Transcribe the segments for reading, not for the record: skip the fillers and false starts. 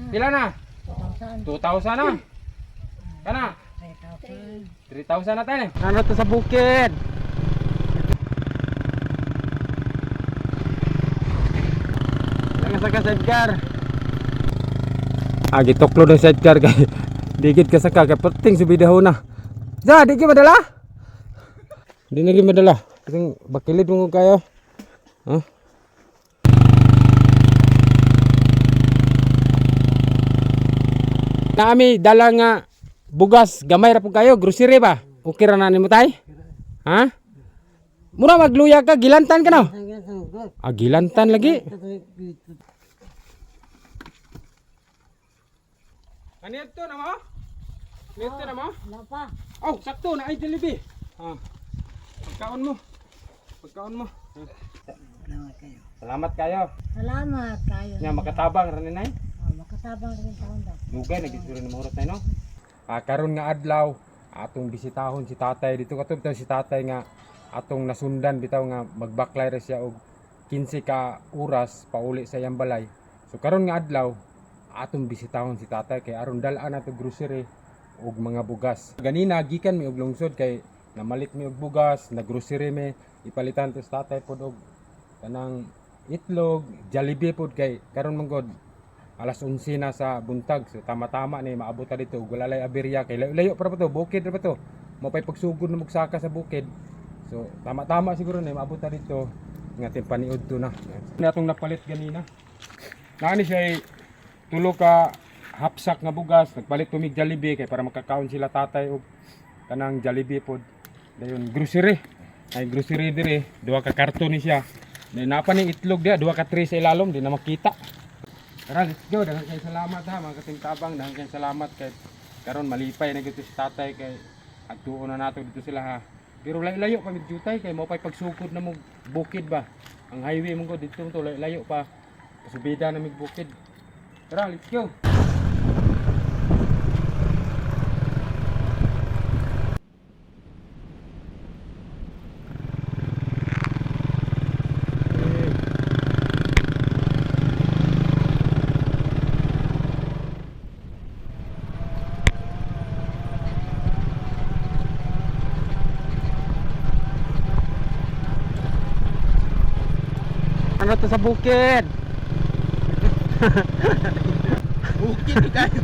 Pila na? 2,000. 2,000 na. Kana? 3,000. 3,000 na tayo. Ano to sa bukid? Nasa ka sidecar. Gituklo ng sidecar kay digit ka sa kay perting subidahon na. Ja, di ka madala? Di na madala. Kasi bakilid mo kayo. Huh? Nami dala nga bugas gamay ra po kayo, grocery ba? Okay ra na nimo tay? Ha? Mura magluya ka, gilantan ka no? Gilantan lagi. Ano ito na mo? Ano ito na mo? Wala pa. Oh, sakto na ay Jollibee. Pagkaon mo. Pagkaon mo. Salamat kayo. Salamat kayo. Salamat kayo. Nya makatabang ra ninay. Makatabang rin taon daw. Dugay nagiguro ni mahurot na no. Karon nga adlaw atong bisitahon si tatay dito katubtaw si tatay nga atong nasundan bitaw nga magbaklay ra siya og 15 ka oras pauli sa iyang balay. So karon nga adlaw atong bisitahon si tatay kay aron dal-an nato grocery og mga bugas. Ganina gikan mi og lungsod kay namalit mi og bugas, naggrocery mi, ipalitan to sa tatay pod og kanang itlog, Jollibee pod kay karon man god alas 11 na sa buntag. So tama-tama ni maabot ta dito ug wala lay aberya kay layo para pa to, bukid ra pa to. Mapay pagsugod na magsaka sa bukid. So tama-tama siguro ni maabot ta dito nga timpaniud to na. Natong napalit ganina. Naani siya tulo ka hapsak nga bugas, nagpalit tumig Jollibee kay para makakaon sila tatay og kanang Jollibee pod. Dayon grocery. Ay grocery dire, duha ka karton ni siya. Dayon napa ni itlog dia, duha ka tray sa ilalom, di na makita. Tara, let's go. Daghang kay salamat ha, mga katingtabang. Daghang kay salamat kay karon malipay na gito si tatay kay adtuon na nato dito sila ha. Pero layo pa medyo tay kay mo pay pagsukod na mo bukid ba. Ang highway mo go dito to layo pa. Kasubida na mig bukid. Tara, let's go. Ano to sa bukid? Bukid kayo.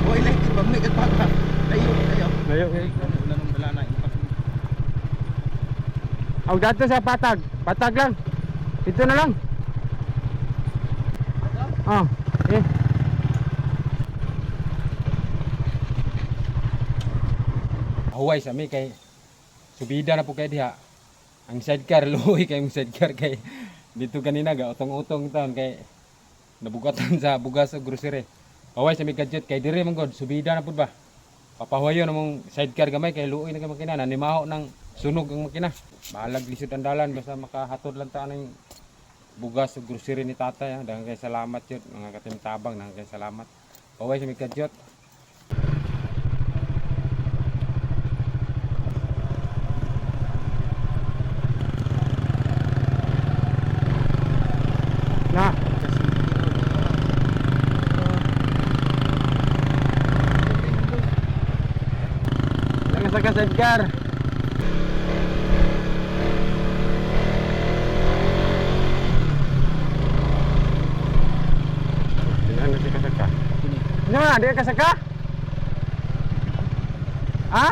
Oy, lagi ba may katpaga? Layo kayo. Layo. Wala nang dala na ipas. Aw dato sa patag. Patag lang. Dito na lang. Eh. Huway sa mi kay subida na po kay diha. Ang sidecar luoy kay ang sidecar kay dito kanina ga utong-utong taon kay nabugatan sa bugas o grocery. Huway sa mi gadget kay dire man god subida na pud ba. Papahuyo na mong sidecar gamay kay luoy na kay makina nanimaho ng sunog ang makina. Balag lisod ang dalan basta makahatod lang ta ng bugas o grocery ni tatay ha. Daghang kay salamat yun mga katimtabang, daghang kay salamat. Huway sa mi gadget. Na. Lang sa sidecar. Ano na, di ka kasaka? Ha?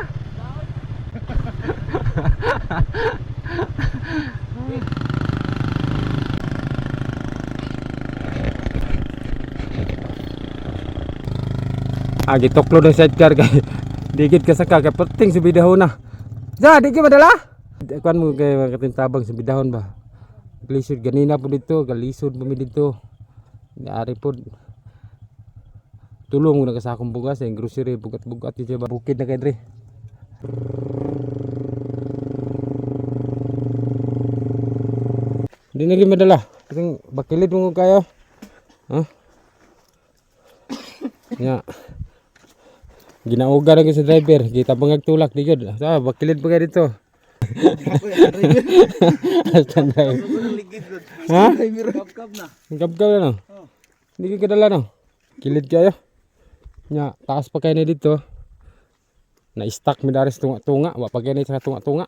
Gituklo ng sidecar kay digit ka saka kay perting subidahon na. Ja, di ka madala? Kuan mo kay katintabang subidahon ba? Glisod ganina po dito, galisod po mi dito. Naari po tulong na sa akong bugas yung grocery bugat-bugat dito ba bukid na kay dre. Hindi na rin madala kasi bakilid mo kayo. Nya. Ginauga lagi sa driver, kita bangag tulak di jud. Sa bakilid pa dito. Ako yung driver. Astan driver. Sobrang ligid doon. Ha? Kap-kap na. Gabgab na no. Hindi ka kadala no. Kilid kayo. Nya, taas pa kayo na dito. Na-stuck mi dares tunga-tunga, wa pa kayo na sa tunga-tunga.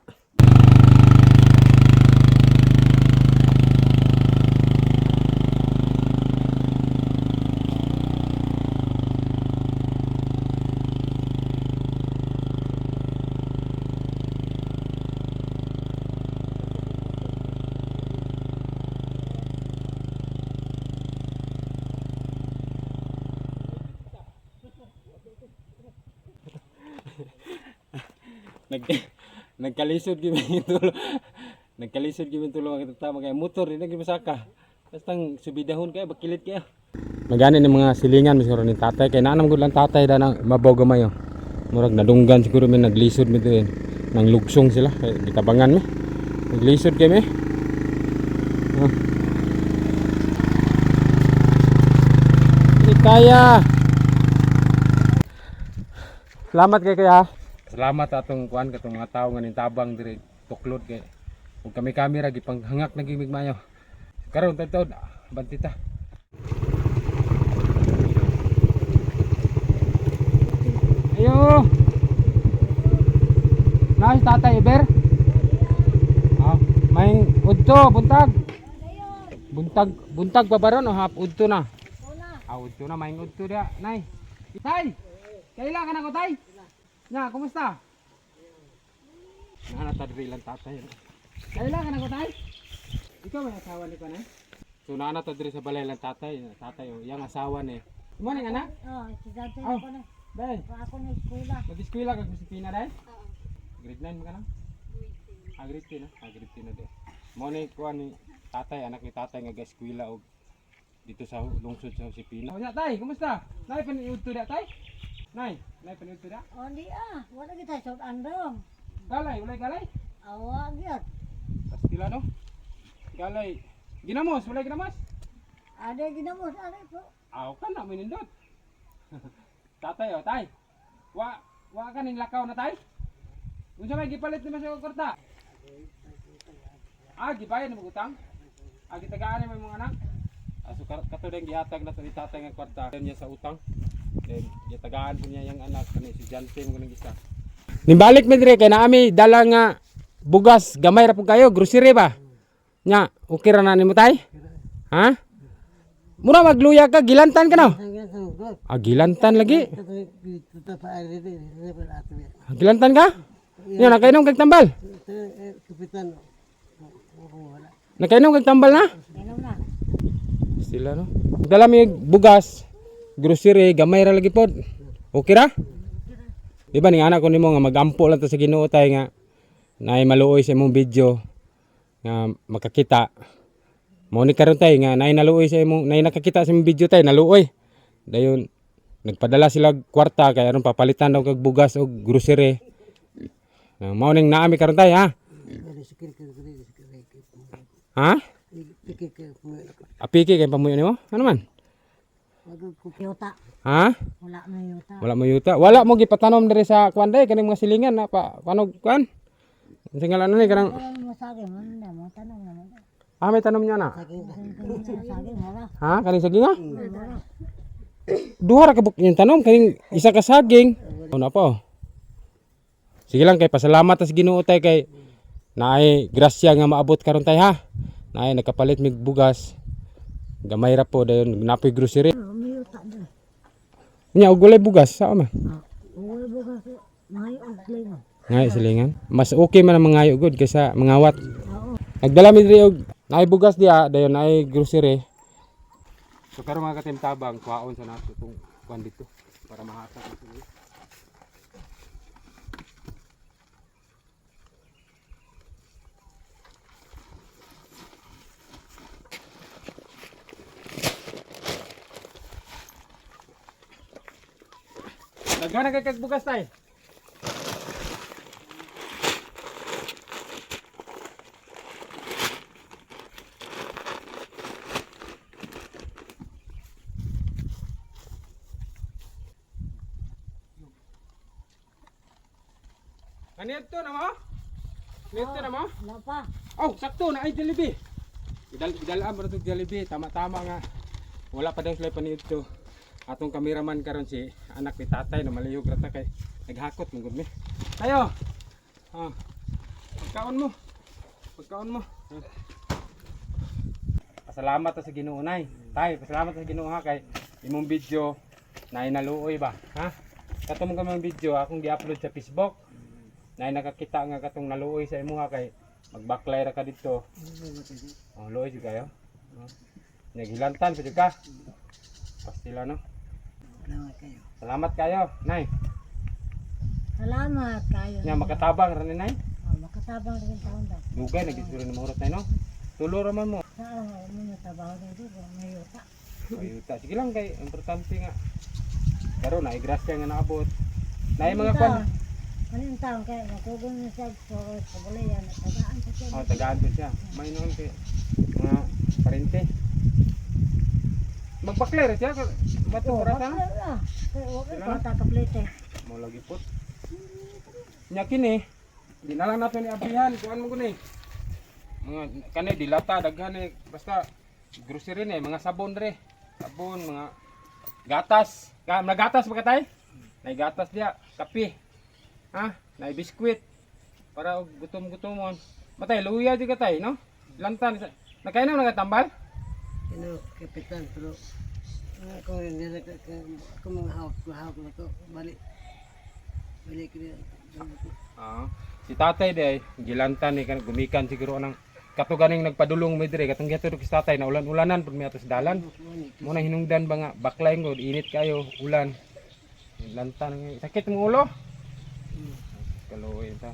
Nagkalisod gyud tulo. Nagkalisod gyud tulo ang tama kay motor di gyud masaka. Bastang subidahon kay bakilid kay. Magani ni mga silingan siguro ni tatay kay naanam gud lang tatay da na mabaw gamay. Murag nadunggan siguro mi naglisod mi din. Nang lugsong sila kay gitabangan mi. Naglisod kay mi. Di kaya. Salamat kay kaya. Salamat atong kuan katong mga tawo nga tabang diri tuklod kay ug kami kamera gipanghangak na gimig mayo. Karon taw bantita. Ayo. Nice tatay Iber. Maing udto buntag. Buntag pa baron o hap udto na. Udto na maing udto dia, nay. Tay. Kailangan ako tay. Nya, kumusta? Nanatadri lang tatay. Kailangan ako tay? Ikaw may asawa ni Panay? So nanatadri sa balay lang tatay. Tatay, yung asawa ni. Mo ning anak? Oh, si dati na ko na. Day, Ako na eskwela. nag-eskwela ka sa Pina day? Grade 9 mo ka na? Grade 10 na? Grade 10 na day. Mo ni kuan ni tatay, anak ni tatay nga ga-eskwela og dito sa lungsod sa Josepina. Nya tay, kumusta? Nay paniudto da tay? Nay paniudto da? Oh, di wala kita short andong. Galay, ulay galay. Awa gyud. Pastila no? Galay. Ginamos, ulay ginamos. Ada ginamos, ada po. Aw ka na minindot. Tatay o, tay. Wa ka ning lakaw na tay? Unsa may gipalit ni sa kwarta? Gibayad mo utang? Gitagaan mo mga anak? So kato din gihatag na sa ni tatay nga kwarta niya sa utang. Then gitagaan po niya yung anak kani si Jante mo ning isa. Nimbalik mi dire kay naami dala nga bugas gamay ra pud kayo, grocery ba? Nya, okay ra na nimo tay? Ha? Mura magluya ka, gilantan ka no? Gilantan lagi. Gilantan ka? Yan, nakainom kag tambal? Nakainom kag tambal na? Inom na. Sila no? Dala mi bugas, grocery, gamay ra lagi pod. Okay ra? Di ba ning anak ko nimo nga magampo lang to sa Ginoo tay nga naay maluoy sa imong video nga makakita. Mo ni karon tay nga naay naluoy sa imong naay nakakita sa imong video tay naluoy. Dayon nagpadala sila kwarta kay aron papalitan daw kag bugas o grocery. Mao ning naami karon tay ha. Ha? Apiki kay pamuyo nimo? Ano man? Yuta. Ha? Wala na yuta. Wala mo yuta. Wala mo gipatanom diri sa kwan day kaning mga silingan na pa panog kwan. Sing ngalan ni kanang Wala mo sagi mo na mo tanong na mo. may tanom niya na. Sagi wala. Ha? Kaning saging ha? Duha ra ka buk yung tanom kaning isa ka saging. Ano pa oh. Sige lang kay pasalamat sa Ginoo tay kay naay grasya nga maabot karon tay ha. Naay nakapalit mig bugas. Gamay ra po dayon napoy grocery. May yuta din. Nya og walay bugas sa man. Uy bukas may ugling. Ngay silingan. Mas okay man ang mangayo good kaysa mangawat. Oo. Nagdala mi diri og naay bugas diha dayon naay grocery. So karon mga katimtabang kuhaon sa nato tong kuan dito para mahatag ito. Nagana kay kag bugas tay. Ano ito na mo? Ano ito na mo? Wala pa. Oh, sakto na ay Jollibee. Idalaan mo na itong Jollibee. Tama-tama nga. Wala pa daw sila pa nito. Atong kameraman karon si anak ni tatay na malihog rata kay naghakot mong gud mi. Tayo. Ah. Pagkaon mo. Pagkaon mo. Pasalamat ta sa Ginoo nay. Tay, pasalamat sa Ginoo ha kay imong video nay naluoy ba? Ha? Katong mga video akong gi-upload sa Facebook. Nay nakakita nga katong naluoy sa imo ha kay magbaklay ra ka dito. Oh, luoy jud kayo. Naghilantan pa jud ka. Pastila no. Salamat kayo. Salamat kayo, nay. Salamat kayo. Nya makatabang ra ni nay. Makatabang rin taon daw. Dugay nagisuro ni mahurot nay no. Tulo ra man mo. Saan mo natabaho dito? May yuta. Ayuta. Sige lang kay importante nga. Karon na igrasya nga naabot. Nay mga kwan. Ano yung taon kaya nakugon na siya sa balayan at tagaan sa siya. Oh, tagaan ko siya. May noon kay mga parente. Magbaklay ra siya. Bato ra ta. Wala. Wala ko takaplete. Mo lagi put. Nya kini, di na lang nato ni abihan kuan mo guni. Mga kanay dilata daghan ni basta grocery ni mga sabon re. Sabon mga gatas. Nagatas ba katay? Nay gatas dia, kape. Ha? Nay biskwit. Para gutom-gutomon. Matay luya di katay, no? Lantan. Nakain na nagatambal? Ano, kapitan, pero ako hindi na kung mga hawak na ko, balik ko na. Ah, si tatay day gilantan ni kan gumikan siguro nang katuganing nagpadulong mi dire katong giato si tatay na ulan-ulanan pud mi ato sa dalan. Mo na hinungdan ba nga baklay ngod init kayo ulan. Lantan nga sakit mo ulo. Kaluoy ta.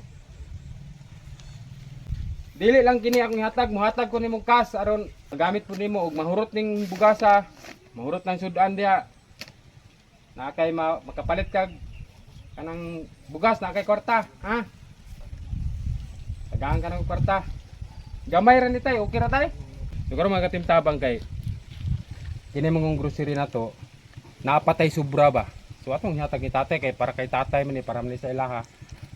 Dili lang kini akong ihatag, muhatag ko nimong kas aron magamit pud nimo og mahurot ning bugasa, mahurot ng sudan diha. Na kay makapalit kag kanang bugas na kay kwarta, ha? Tagaan ka ng kwarta. Gamay ra ni tay, okay ra tay? Siguro mga katimtabang kay kini mong grocery na to, napatay sobra ba? So atong ihatag ni tatay kay para kay tatay man ni para man sa ilaha.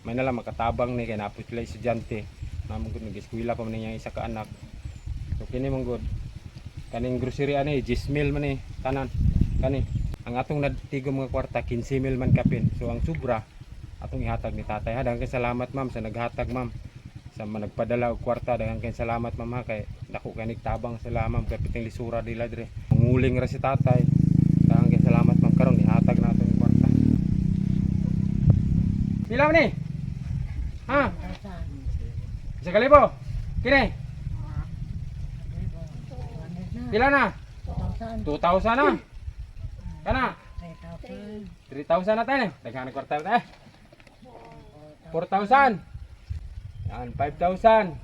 May nalang makatabang ni kay naput sila estudyante. Namong gud nag-eskwela pa man niyang isa ka anak. So kini mong gud kaning grocery ani 10 mil man ni tanan. Kani ang atong natigo mga kwarta 15 mil man kapin. So ang sobra atong ihatag ni tatay. Ha, daghang kay salamat ma'am sa naghatag ma'am. Sa nagpadala og kwarta daghang kay salamat ma'am ha kay dako kay nigtabang sila ma'am kay piting lisura dila dire. Nguling ra si tatay. Daghang kay salamat ma'am karon ihatag nato ni kwarta. Pila man ni? Ha? Isa kalibo. Kini. Pila na? 2,000 na. Kana? 3,000 na tayo. Daghang na kwarta tayo. 4,000. Yan, 5,000.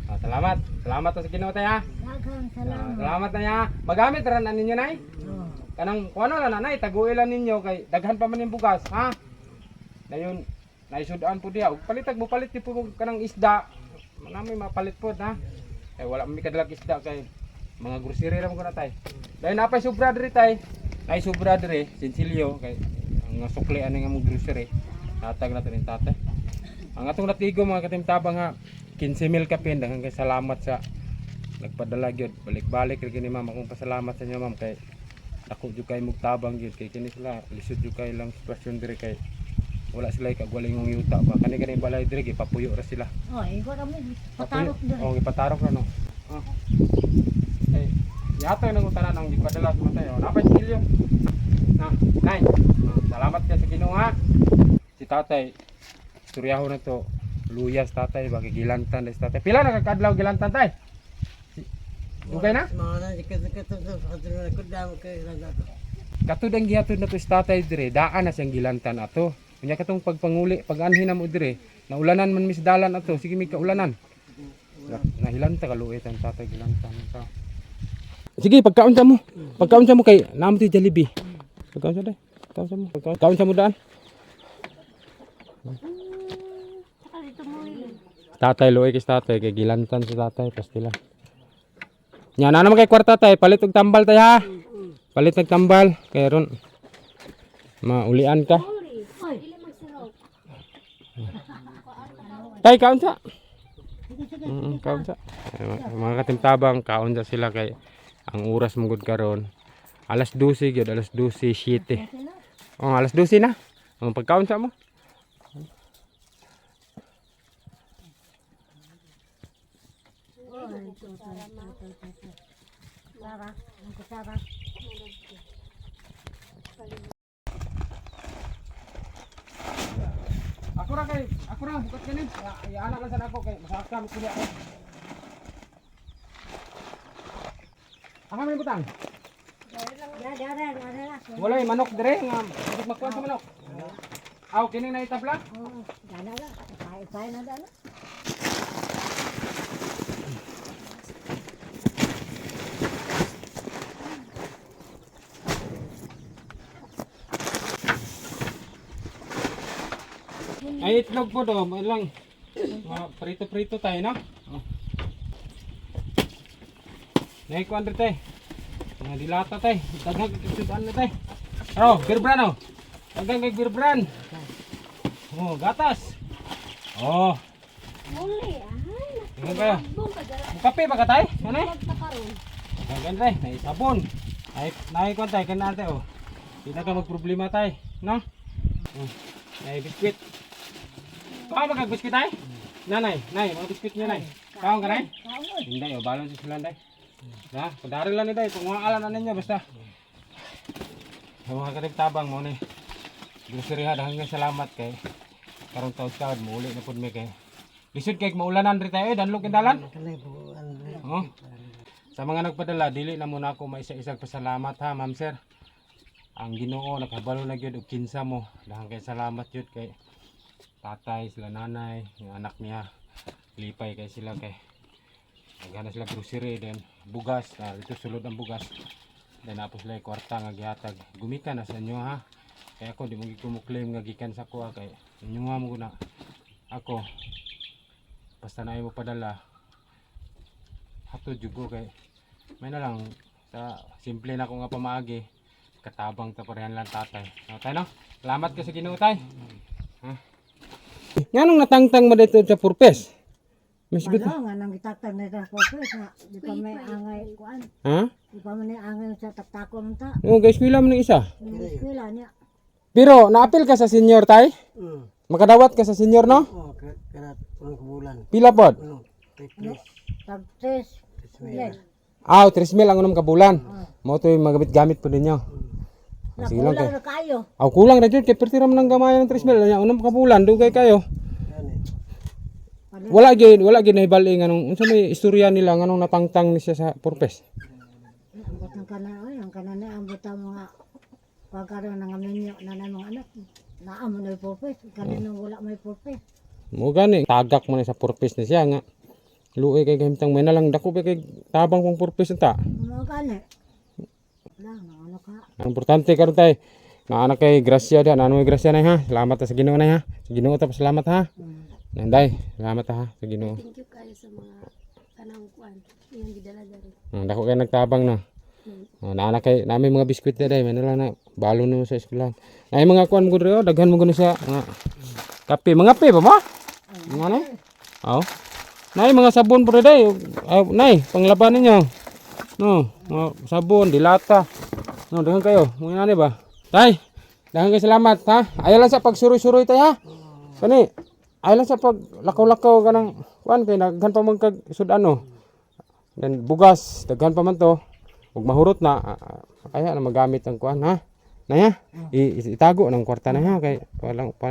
Ah, salamat. Salamat sa Ginoo tayo ha. Daghang Ah, salamat. salamat na niya. Magamit ra na ninyo nay. Oh. Kanang kuano lang nanay, taguilan ninyo kay daghan pa man yung bugas, ha? Dayon naisudan po diha. Ug palitag mo palit po kanang isda. Manami mapalit po ha. Kay wala mi kadalag isda kay mga grocery ra mo na tay. Dayon napay sobra diri tay. Nay sobra diri, sinsilyo kay ang suklian nga mo grocery. Hatag nato ni tatay. Ang atong natigo mga katimtabang ha, 15 mil kapin daghang kay salamat sa nagpadala gyud. Balik-balik ri kini ma'am akong pasalamat sa inyo ma'am kay ako jud kay mugtabang gyud kay kini sila lisod jud kay lang sitwasyon diri kay wala sila kagwalingong yuta ba kani gani balay diri gipapuyo ra sila. Oh, iko kami patarok diri. Oh, gipatarok ra no. Oh. Ay, yato nang utanan ang gipadala sa matay. Oh, napay silyo. Na, nay. Oh, salamat ka sa Ginoo ha. Si tatay istoryaho na to. Luyas tatay ba gilantan des tatay. Pila na kakadlaw gilantan tay? Dugay na? Mga na, katulad ko damo kay Ragato. Katud ang gihatod na to sa tatay dire, daan na siyang gilantan ato. Unya katong pagpanguli, pag-anhin na mo dire, naulanan man misdalan ato, sige mig kaulanan. Nahilanta ka luit ang tatay gilantan ta. Sige, pagkaunsa mo. Pagkaunsa mo kay namo ti Jollibee. Pagkaunsa dai. Pagkaunsa mo. Pagkaunsa mo daan. Tatay luoy kay tatay kay gilantan si tatay pastila. Nya na naman kay kwarta tay, palit og tambal tay ha. Palit og tambal kay ron maulian ka. Tay kaon sa. Sige, sige. Kaon sa. Mga katimtabang kaon sa sila kay ang oras mong gud karon. Alas 12 gyud, alas 12:07. Okay na. Oh, alas 12 na. Pagkaon sa mo. Sarah, ang kusara. Ako ra bukat kanin. Ya anak lang sa ako kay masakam kuya ako. Aka man butang. Dara. Wala yung manok dire nga magkuan sa manok. Aw kini na itabla. Oo, dana na. Kaya na dana. Ay itlog po do, mo lang. Prito-prito tayo na. Oh. Nay kuan dire tay. Nga dilata tay. Daghang kasudan na tay. Oh, birbran oh. Daghang kay birbran. Oh, gatas. Oh. Muli, Tingnan kayo. bong kadara Kape ba ka tay? Ano eh? pagtakaroon. Dagan tay, nay sabon. Nay kuan tay kanan tay oh. Di na ka magproblema tay, no? Nay biskwit. Kau ba kag biskwit tay? Nanay, mga biskwit niya nay. Kau ka nay? Hindi oh, balon sa sila day. Na, padari lang ni day, tungaan na ninyo basta. Sa mga katimtabang mo ni. Grocery ha, daghang salamat kay karong taud-taud muuli na pud mi kay. Lisod kay maulanan ri tayo, danlog kindalan. Kanay po, Oh. Sa mga nagpadala, dili na muna ako maisa-isang pasalamat ha, ma'am sir. Ang Ginoo nakabalo na gyud og kinsa mo. Daghang kay salamat gyud kay tatay, sila nanay, yung anak niya. Lipay kay sila kay naghana sila grocery then bugas, dito sulod ang bugas. Then napos sila yung kwarta nga gihatag. Gumikan na sa inyo ha. Kaya ako di mo gikumuklaim nga gikan sa kuha kay inyo nga mo na ako basta na mo padala hatod jugo kay may na lang sa simple na ko nga pamaagi katabang ta parehan lang tatay. Tay no? Salamat ka sa Ginoo tay. Nganong natangtang mo dito sa purpose? Mas good. Ano nga nang gitaktan na sa purpose nga di pa may angay kuan. Ha? Di pa man angay sa taktakon ta. Oh, guys, pila mo ng isa. Yung eskwela niya. Pero naapil ka sa senior tay? Makadawat ka sa senior no? Oh, kanat unang bulan. Pila pod? Please. Tag-test. Yes. 3,000 ang unang kabulan. Mo to yung magamit-gamit po ninyo. Sige lang kay. Nakulang na kayo. Kulang na jud kay pertira man ng gamay ng 3,000 nya unang kabulan dugay kayo. Wala gid nahibali nga nung unsa may istorya nila nga nung natangtang ni siya sa purpose. Ambot ng kanan, ang kanan na ambot ang mga pagkaroon ng minyo na ng mga anak. Naamo na yung purpose. Kanin wala may purpose. Mo gani tagak mo na sa purpose ni siya nga. Luoy kay gamtang may na lang dako kay tabang kong purpose ta. Mga kanin. Wala, ano ka. Ang importante karon tay na anak kay grasya da ano may grasya na ha. Salamat ta sa Ginoo na ha. Sa Ginoo ta salamat ha. Nanday, salamat ha sa Ginoo. Thank you kayo sa mga kanang kuan. Yung gidala dari. Dako kay nagtabang na. Naanak kay namin mga biskwit na day, man lang na balo na sa eskwelahan. Nay mga kuan mo gud daghan mo gud sa mga kape, mga pe ba mo? Mga ano? Aw. Nay mga sabon po day. Nay, panglaban ninyo. No, mga sabon, dilata. No, daghan kayo. Mo ani ba? Tay, daghan kay salamat ha. Ayaw lang sa pagsuroy-suroy tay ha. Kani, ayaw lang sa pag lakaw-lakaw kanang kuan kay daghan pa man kag sud-ano. Dan bugas, daghan pa man to. Ug mahurot na kaya na magamit ang kuan ha. Naya, itago ng kwarta na ha kay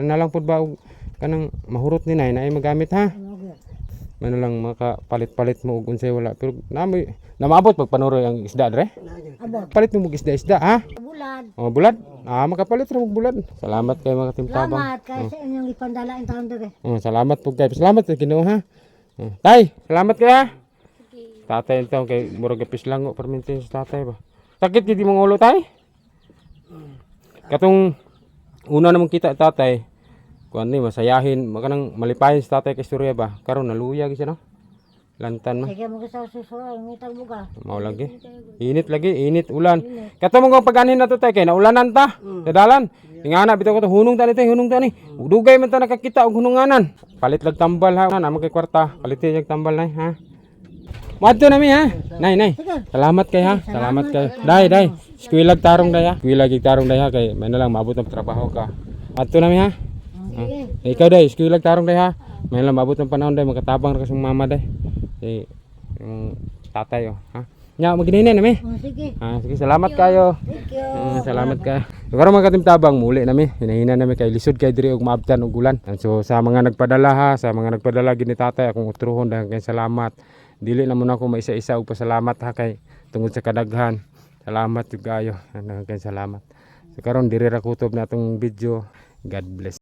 na lang pud ba og kanang mahurot ni nay na magamit ha. Mano lang makapalit-palit mo og unsay wala pero namabot pag panuroy ang isda dre. Palit mo og isda ha. Bulad. Oh bulad. Makapalit ra og bulad. Salamat kay mga timtabang. Salamat kay sa inyong ipandala ang taon dire. Salamat po kay. Salamat sa Ginoo ha. Tay, salamat kay ha. Tatay ito kay murag gapis lang o permintin sa tatay ba. Sakit gid imong ulo tay? Katong una namang kita tatay kuan ni masayahin makanang malipayon sa tatay kay istorya ba. Karon naluya gid siya no. Lantan man. Sige mo sa susuray mitag buga. Mao lagi. Init lagi, init ulan. Kato mo pag-anhin na to tay kay naulanan ta. Sa dalan. Ingana bitaw ko to hunong tani tay hunong tani. Dugay man ta nakakita og hununganan. Palit lag tambal ha. Na kay kwarta. Palit lag tambal nay ha. Madto nami ha. Nay. Salamat kay ha. Salamat kay. Day. Skwilag tarong day ha. Skwilag tarong day ha kay may na lang maabot ang trabaho ka. Madto nami ha. Sige. Ikaw day, skwilag tarong day ha. May lang maabot ang panahon day makatabang ra ka sa mama day. Yung tatay oh ha. Nya magininin nami. Sige. Sige, salamat kayo. Thank you. Salamat kayo. Karon mga katimtabang muli nami, hinahina nami kay lisod kay diri og maabtan og ulan. So sa mga nagpadala ha, sa mga nagpadala gini tatay akong utruhon daghang kay salamat. Dili na muna ako maisa-isa og pasalamat ha kay tungod sa kadaghan. Salamat jud kayo. Daghang kay salamat. So karon diri ra kutob na atong video. God bless.